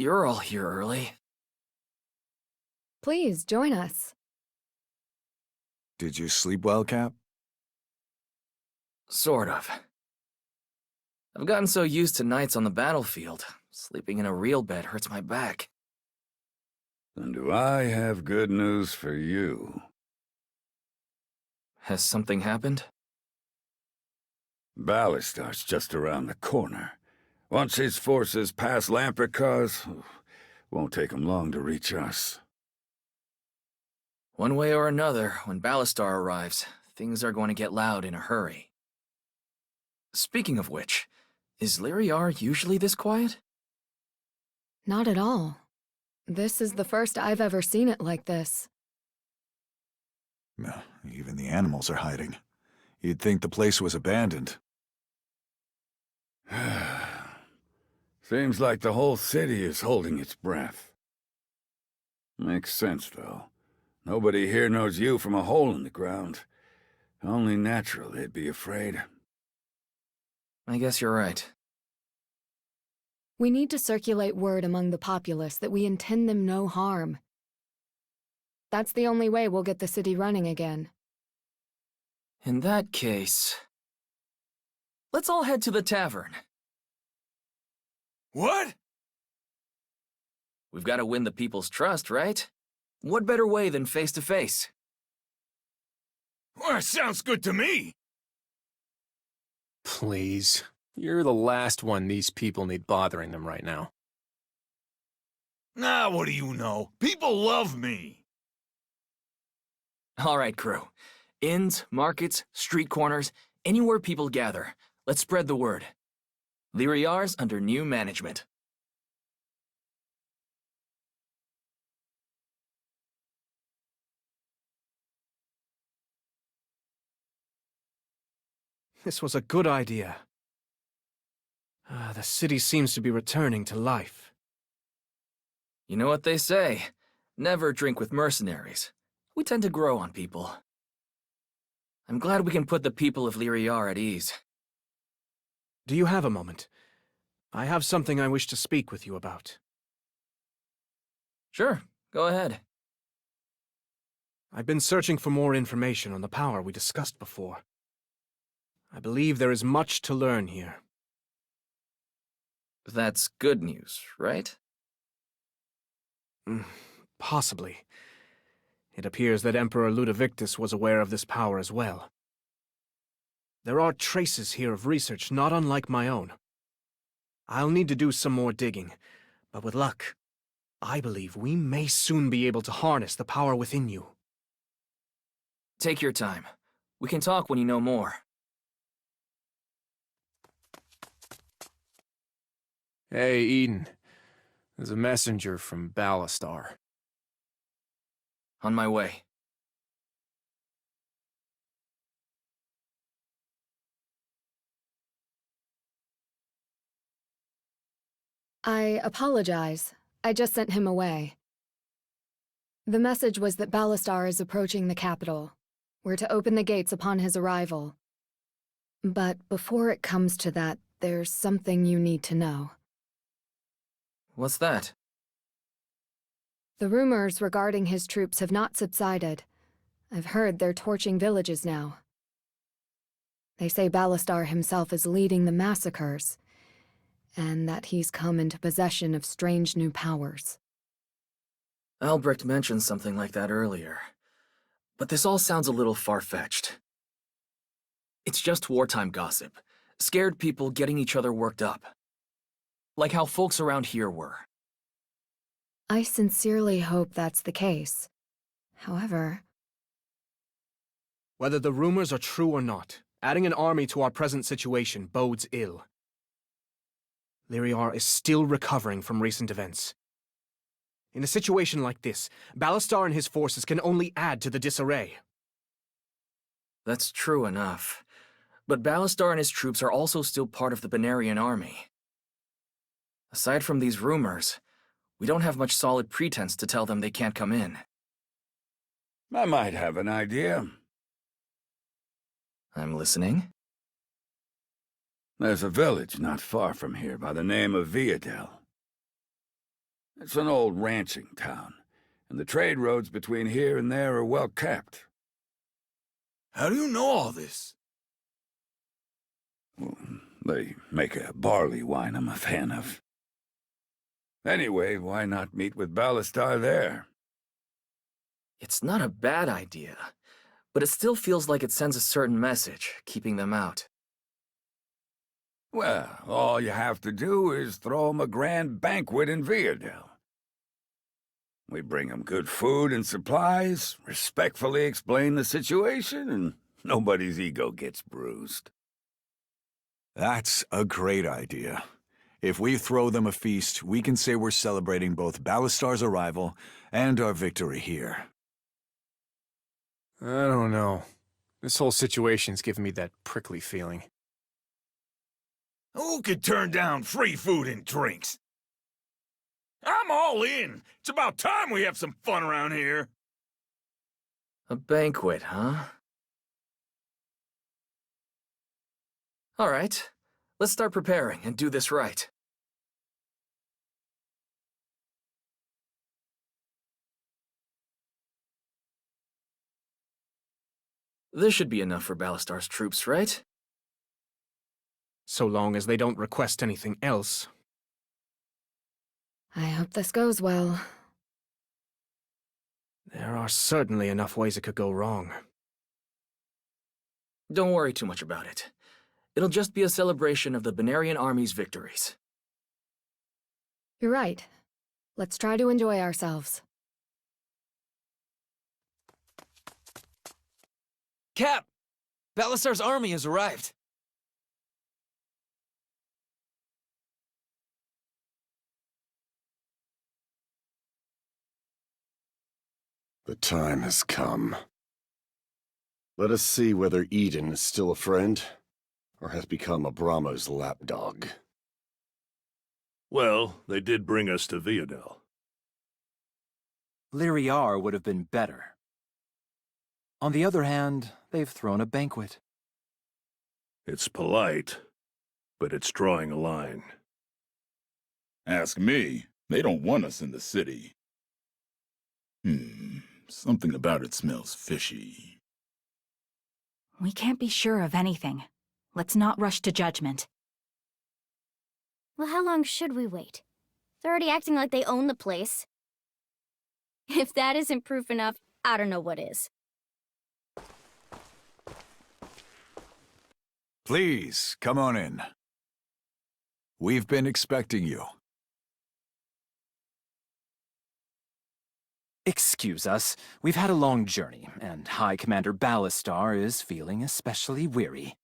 you're all here early. Please, join us. Did you sleep well, Cap? Sort of. I've gotten so used to nights on the battlefield. Sleeping in a real bed hurts my back. Then do I have good news for you? Has something happened? Ballastar's just around the corner. Once his forces pass Lampricars, won't take him long to reach us. One way or another, when Ballastar arrives, things are going to get loud in a hurry. Speaking of which, is Lyriar usually this quiet? Not at all. This is the first I've ever seen it like this. Even the animals are hiding. You'd think the place was abandoned. Seems like the whole city is holding its breath. Makes sense, though. Nobody here knows you from a hole in the ground. Only natural they'd be afraid. I guess you're right. We need to circulate word among the populace that we intend them no harm. That's the only way we'll get the city running again. In that case, let's all head to the tavern. What? We've got to win the people's trust, right? What better way than face to face? Well, sounds good to me. Please. You're the last one these people need bothering them right now. Nah, what do you know? People love me. All right, crew. Inns, markets, street corners, anywhere people gather. Let's spread the word. Lyriar's under new management. This was a good idea. The city seems to be returning to life. You know what they say, never drink with mercenaries. We tend to grow on people. I'm glad we can put the people of Lyriar at ease. Do you have a moment? I have something I wish to speak with you about. Sure, go ahead. I've been searching for more information on the power we discussed before. I believe there is much to learn here. That's good news, right? Possibly. It appears that Emperor Ludovictus was aware of this power as well. There are traces here of research not unlike my own. I'll need to do some more digging, but with luck, I believe we may soon be able to harness the power within you. Take your time. We can talk when you know more. Hey, Eden. There's a messenger from Ballastar. On my way. I apologize. I just sent him away. The message was that Ballastar is approaching the capital. We're to open the gates upon his arrival. But before it comes to that, there's something you need to know. What's that? The rumors regarding his troops have not subsided. I've heard they're torching villages now. They say Ballastar himself is leading the massacres, and that he's come into possession of strange new powers. Albrecht mentioned something like that earlier. But this all sounds a little far-fetched. It's just wartime gossip. Scared people getting each other worked up. Like how folks around here were. I sincerely hope that's the case. However... Whether the rumors are true or not, adding an army to our present situation bodes ill. Lyriar is still recovering from recent events. In a situation like this, Ballastar and his forces can only add to the disarray. That's true enough. But Ballastar and his troops are also still part of the Benarian army. Aside from these rumors, we don't have much solid pretense to tell them they can't come in. I might have an idea. I'm listening. There's a village not far from here by the name of Eidolons. It's an old ranching town, and the trade roads between here and there are well kept. How do you know all this? Well, they make a barley wine I'm a fan of. Anyway, why not meet with Ballastar there? It's not a bad idea, but it still feels like it sends a certain message, keeping them out. Well, all you have to do is throw 'em a grand banquet in Viadel. We bring 'em good food and supplies, respectfully explain the situation, and nobody's ego gets bruised. That's a great idea. If we throw them a feast, we can say we're celebrating both Ballastar's arrival and our victory here. I don't know. This whole situation's giving me that prickly feeling. Who could turn down free food and drinks? I'm all in. It's about time we have some fun around here. A banquet, huh? All right, let's start preparing and do this right. This should be enough for Ballastar's troops, right? So long as they don't request anything else. I hope this goes well. There are certainly enough ways it could go wrong. Don't worry too much about it. It'll just be a celebration of the Benarian army's victories. You're right. Let's try to enjoy ourselves. Cap! Ballastar's army has arrived. The time has come. Let us see whether Eden is still a friend, or has become Abramo's lapdog. Well, they did bring us to Viadel. Lyriar would have been better. On the other hand, they've thrown a banquet. It's polite, but it's drawing a line. Ask me. They don't want us in the city. Something about it smells fishy. We can't be sure of anything. Let's not rush to judgment. Well, how long should we wait? They're already acting like they own the place. If that isn't proof enough, I don't know what is. Please, come on in. We've been expecting you. Excuse us, we've had a long journey, and High Commander Ballastar is feeling especially weary.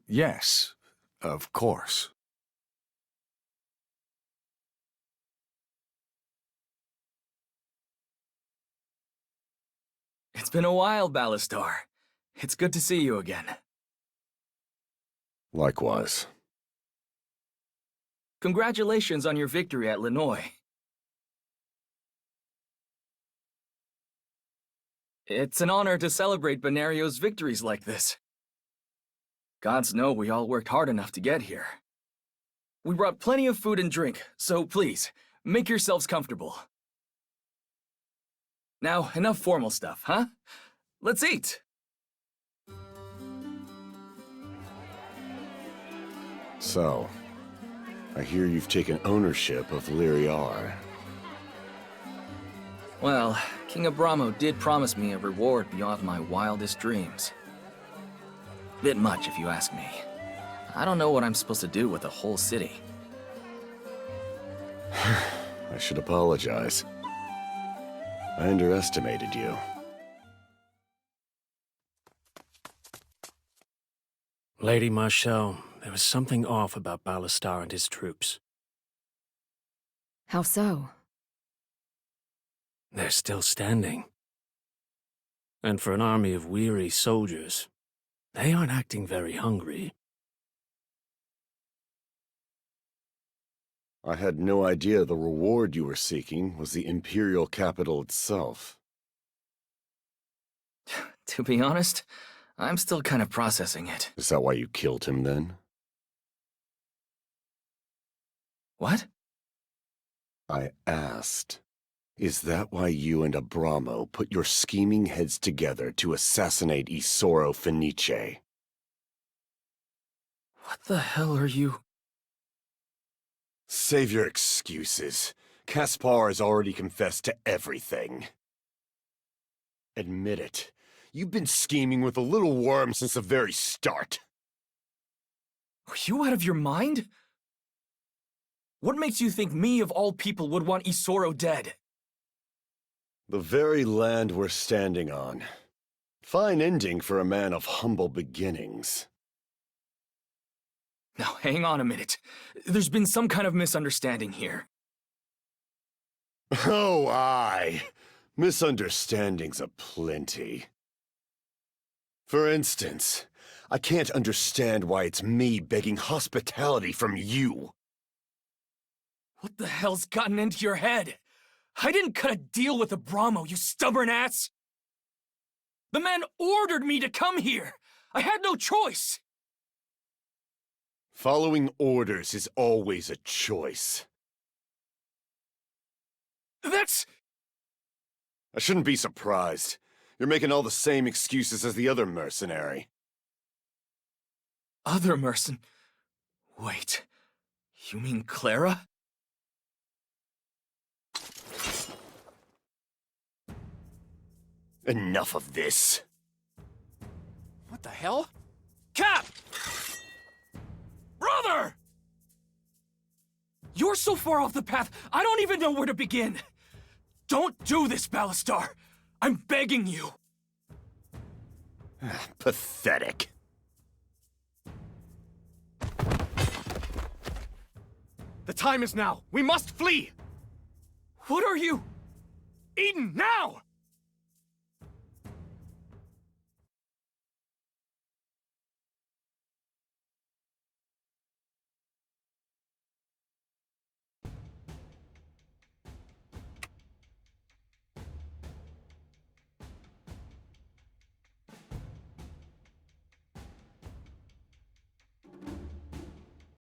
Yes, of course. It's been a while, Ballastar. It's good to see you again. Likewise. Congratulations on your victory at Linoy. It's an honor to celebrate Benario's victories like this. Gods know we all worked hard enough to get here. We brought plenty of food and drink, so please, make yourselves comfortable. Now, enough formal stuff, huh? Let's eat! So, I hear you've taken ownership of Lyriar. Well, King Abramo did promise me a reward beyond my wildest dreams. Bit much, if you ask me. I don't know what I'm supposed to do with a whole city. I should apologize. I underestimated you. Lady Marshall, there was something off about Ballastar and his troops. How so? They're still standing. And for an army of weary soldiers, they aren't acting very hungry. I had no idea the reward you were seeking was the Imperial capital itself. To be honest, I'm still kind of processing it. Is that why you killed him then? What? I asked, is that why you and Abramo put your scheming heads together to assassinate Isoro Fenice? What the hell are you... Save your excuses. Caspar has already confessed to everything. Admit it. You've been scheming with a little worm since the very start. Are you out of your mind? What makes you think me, of all people, would want Isoro dead? The very land we're standing on. Fine ending for a man of humble beginnings. Now, hang on a minute. There's been some kind of misunderstanding here. Oh, aye. Misunderstandings aplenty. For instance, I can't understand why it's me begging hospitality from you. What the hell's gotten into your head? I didn't cut a deal with Abramo, you stubborn ass! The man ordered me to come here! I had no choice! Following orders is always a choice. That's... I shouldn't be surprised. You're making all the same excuses as the other mercenary. Other mercen... Wait... You mean Clara? Enough of this. What the hell? Cap! Brother! You're so far off the path, I don't even know where to begin. Don't do this, Ballastar. I'm begging you. Pathetic. The time is now. We must flee! What are you... Eden, now!